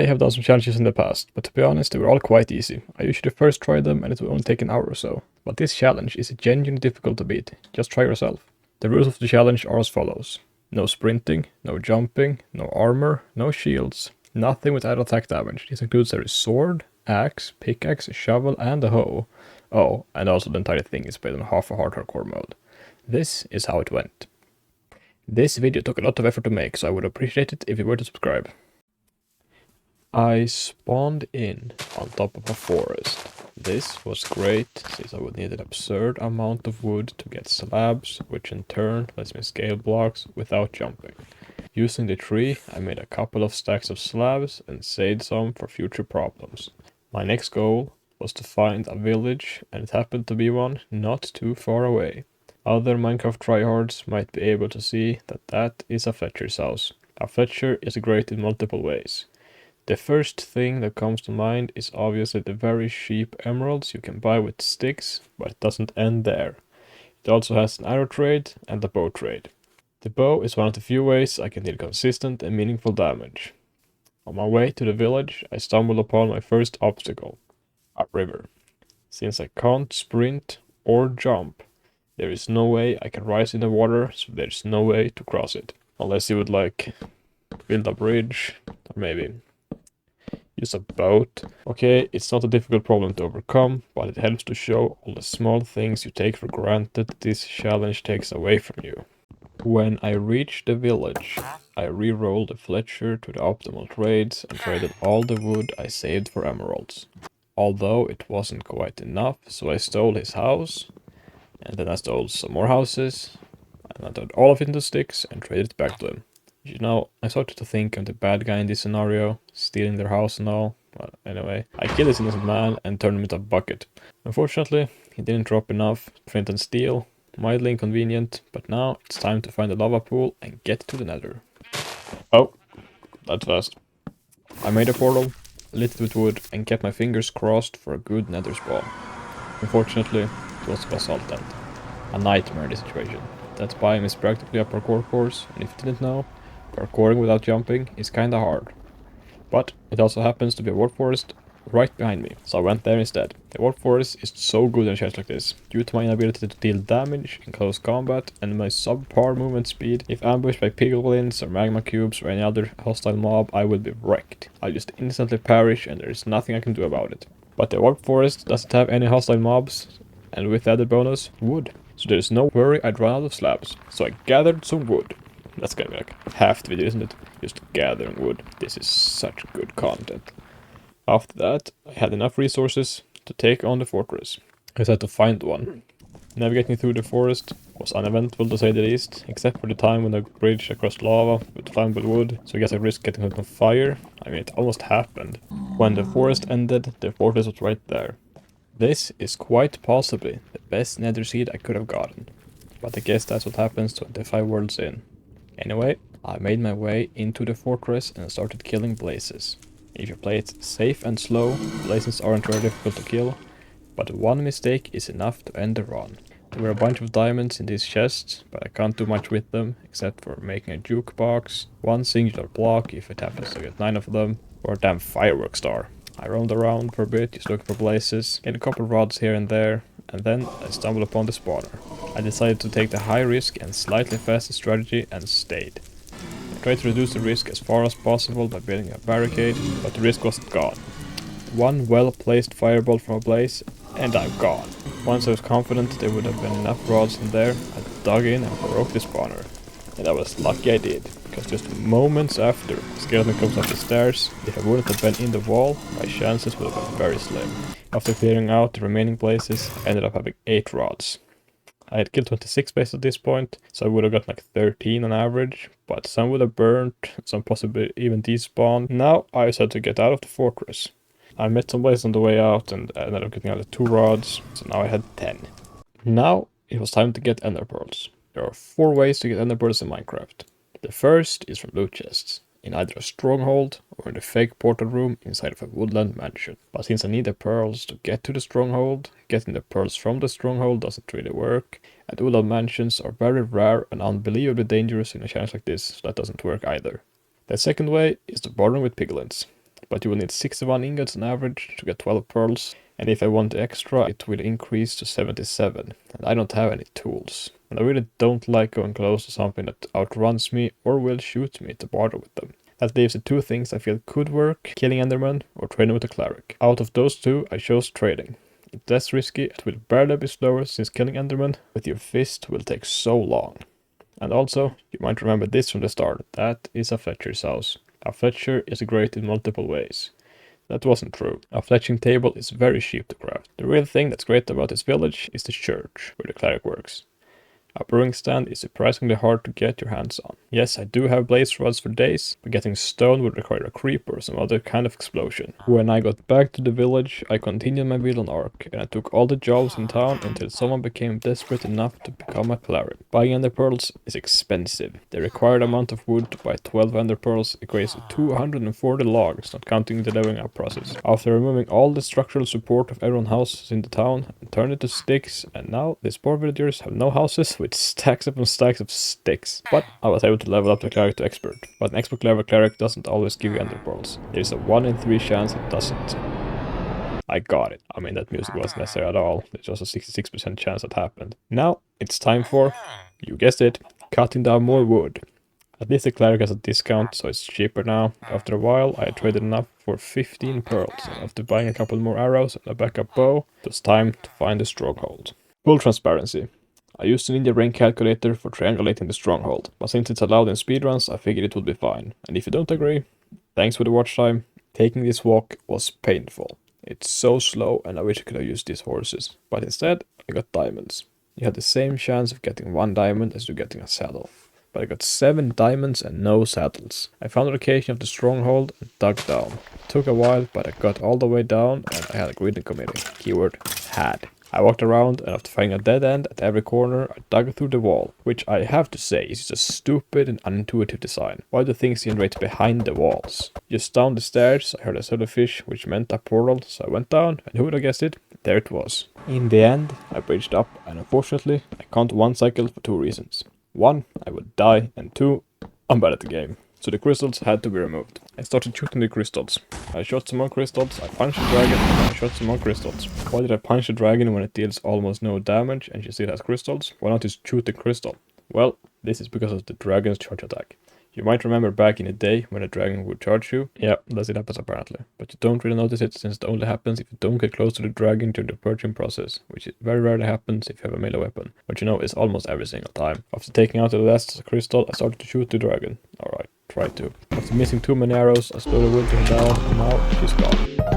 I have done some challenges in the past, but to be honest, they were all quite easy. I usually first try them and it will only take an hour or so. But this challenge is genuinely difficult to beat. Just try yourself. The rules of the challenge are as follows. No sprinting, no jumping, no armor, no shields, nothing with added attack damage. This includes a sword, axe, pickaxe, shovel, and a hoe. Oh, and also the entire thing is played on half a hardcore mode. This is how it went. This video took a lot of effort to make, so I would appreciate it if you were to subscribe. I spawned in on top of a forest. This was great, since I would need an absurd amount of wood to get slabs, which in turn lets me scale blocks without jumping. Using the tree, I made a couple of stacks of slabs and saved some for future problems. My next goal was to find a village, and it happened to be one not too far away. Other Minecraft tryhards might be able to see that that is a Fletcher's house. A Fletcher is great in multiple ways. The first thing that comes to mind is obviously the very cheap emeralds you can buy with sticks, but it doesn't end there. It also has an arrow trade and a bow trade. The bow is one of the few ways I can deal consistent and meaningful damage. On my way to the village, I stumbled upon my first obstacle, a river. Since I can't sprint or jump, there is no way I can rise in the water, so there's no way to cross it. Unless you would like build a bridge, or maybe use a boat. Okay, it's not a difficult problem to overcome, but it helps to show all the small things you take for granted this challenge takes away from you. When I reached the village, I re-rolled the Fletcher to the optimal trades and traded all the wood I saved for emeralds. Although it wasn't quite enough, so I stole his house, and then I stole some more houses, and I turned all of it into sticks and traded it back to him. You know, I started to think I'm the bad guy in this scenario, stealing their house and all. But anyway, I killed this innocent man and turned him into a bucket. Unfortunately, he didn't drop enough flint and steel. Mildly inconvenient, but now it's time to find the lava pool and get to the nether. Oh, that's fast. I made a portal, lit it with wood, and kept my fingers crossed for a good nether spawn. Unfortunately, it was a basalt tent. A nightmare in this situation. That biome is practically a parkour course, and if you didn't know, parkouring without jumping is kinda hard. But it also happens to be a warp forest right behind me, so I went there instead. The warp forest is so good in a challenge like this, due to my inability to deal damage in close combat and my subpar movement speed. If ambushed by piglins or magma cubes or any other hostile mob, I will be wrecked. I just instantly perish and there is nothing I can do about it. But the warp forest doesn't have any hostile mobs, and with the added bonus, wood. So there's no worry I'd run out of slabs. So I gathered some wood. That's gonna be like half the video, isn't it? Just gathering wood. This is such good content. After that, I had enough resources to take on the fortress. I just had to find one. Navigating through the forest was uneventful to say the least, except for the time when I bridged across lava with flammable wood, so I guess I risked getting hooked on fire. I mean, it almost happened. When the forest ended, the fortress was right there. This is quite possibly the best nether seed I could have gotten, but I guess that's what happens 25 worlds in. Anyway, I made my way into the fortress and started killing blazes. If you play it safe and slow, blazes aren't very difficult to kill, but one mistake is enough to end the run. There were a bunch of diamonds in these chests, but I can't do much with them, except for making a jukebox, one singular block if it happens to get 9 of them, or a damn firework star. I roamed around for a bit, just looking for blazes, get a couple rods here and there, and then I stumbled upon the spawner. I decided to take the high risk and slightly faster strategy and stayed. I tried to reduce the risk as far as possible by building a barricade, but the risk wasn't gone. One well-placed fireball from a blaze, and I'm gone. Once I was confident there would have been enough rods in there, I dug in and broke the spawner. And I was lucky I did, because just moments after the skeleton comes up the stairs, if I wouldn't have been in the wall, my chances would have been very slim. After clearing out the remaining blazes, I ended up having 8 rods. I had killed 26 blazes at this point, so I would have got like 13 on average, but some would have burnt, some possibly even despawned. Now I just had to get out of the fortress. I met some blazes on the way out and ended up getting out of 2 rods, so now I had 10. Now it was time to get ender pearls. There are 4 ways to get ender pearls in Minecraft. The first is from loot chests, in either a stronghold or in the fake portal room inside of a woodland mansion. But since I need the pearls to get to the stronghold, getting the pearls from the stronghold doesn't really work, and woodland mansions are very rare and unbelievably dangerous in a challenge like this, so that doesn't work either. The second way is to barter with piglins. but you will need 61 ingots on average to get 12 pearls. And if I want extra, it will increase to 77. And I don't have any tools. And I really don't like going close to something that outruns me or will shoot me to bother with them. That leaves the two things I feel could work, killing Enderman or trading with a cleric. Out of those two, I chose trading. It's less risky, it will barely be slower since killing Enderman with your fist will take so long. And also, you might remember this from the start, that is a Fletcher's house. A Fletcher is great in multiple ways. That wasn't true. A fletching table is very cheap to craft. The real thing that's great about this village is the church, where the cleric works. A brewing stand is surprisingly hard to get your hands on. Yes, I do have blaze rods for days, but getting stone would require a creeper or some other kind of explosion. When I got back to the village, I continued my villain arc, and I took all the jobs in town until someone became desperate enough to become a cleric. Buying ender pearls is expensive. The required amount of wood to buy 12 ender pearls equates to 240 logs, not counting the leveling up process. After removing all the structural support of everyone's houses in the town, I turned it to sticks, and now these poor villagers have no houses with stacks upon stacks of sticks. But I was able to level up the cleric to expert. But an expert level cleric doesn't always give you ender pearls. There's a 1 in 3 chance it doesn't. I got it. I mean, that music wasn't necessary at all. There's just a 66% chance that happened. Now, it's time for, you guessed it, cutting down more wood. At least the cleric has a discount, so it's cheaper now. After a while, I traded enough for 15 pearls, and after buying a couple more arrows and a backup bow, it was time to find the stronghold. Full transparency. I used the Ninja Brain calculator for triangulating the stronghold, but since it's allowed in speedruns, I figured it would be fine. And if you don't agree, thanks for the watch time. Taking this walk was painful. It's so slow and I wish I could have used these horses, but instead I got diamonds. You had the same chance of getting 1 diamond as you getting a saddle. But I got 7 diamonds and no saddles. I found the location of the stronghold and dug down. It took a while, but I got all the way down and I had a grinding committee. Keyword, had. I walked around and after finding a dead end at every corner, I dug through the wall, which I have to say is just a stupid and unintuitive design. Why do things generate behind the walls? Just down the stairs, I heard a silverfish, which meant a portal, so I went down, and who would have guessed it? There it was. In the end, I bridged up, and unfortunately, I can't one cycle for 2 reasons. 1, I would die, and 2, I'm bad at the game. So the crystals had to be removed. I started shooting the crystals. I shot some more crystals, I punched the dragon, and I shot some more crystals. Why did I punch the dragon when it deals almost no damage and she still has crystals? Why not just shoot the crystal? Well, this is because of the dragon's charge attack. You might remember back in the day when a dragon would charge you. Yeah, that's it happens apparently. But you don't really notice it since it only happens if you don't get close to the dragon during the purging process, which very rarely happens if you have a melee weapon. But you know, it's almost every single time. After taking out the last crystal, I started to shoot the dragon. Alright, try to. After missing too many arrows, I slowly whittled her down, and now she's gone.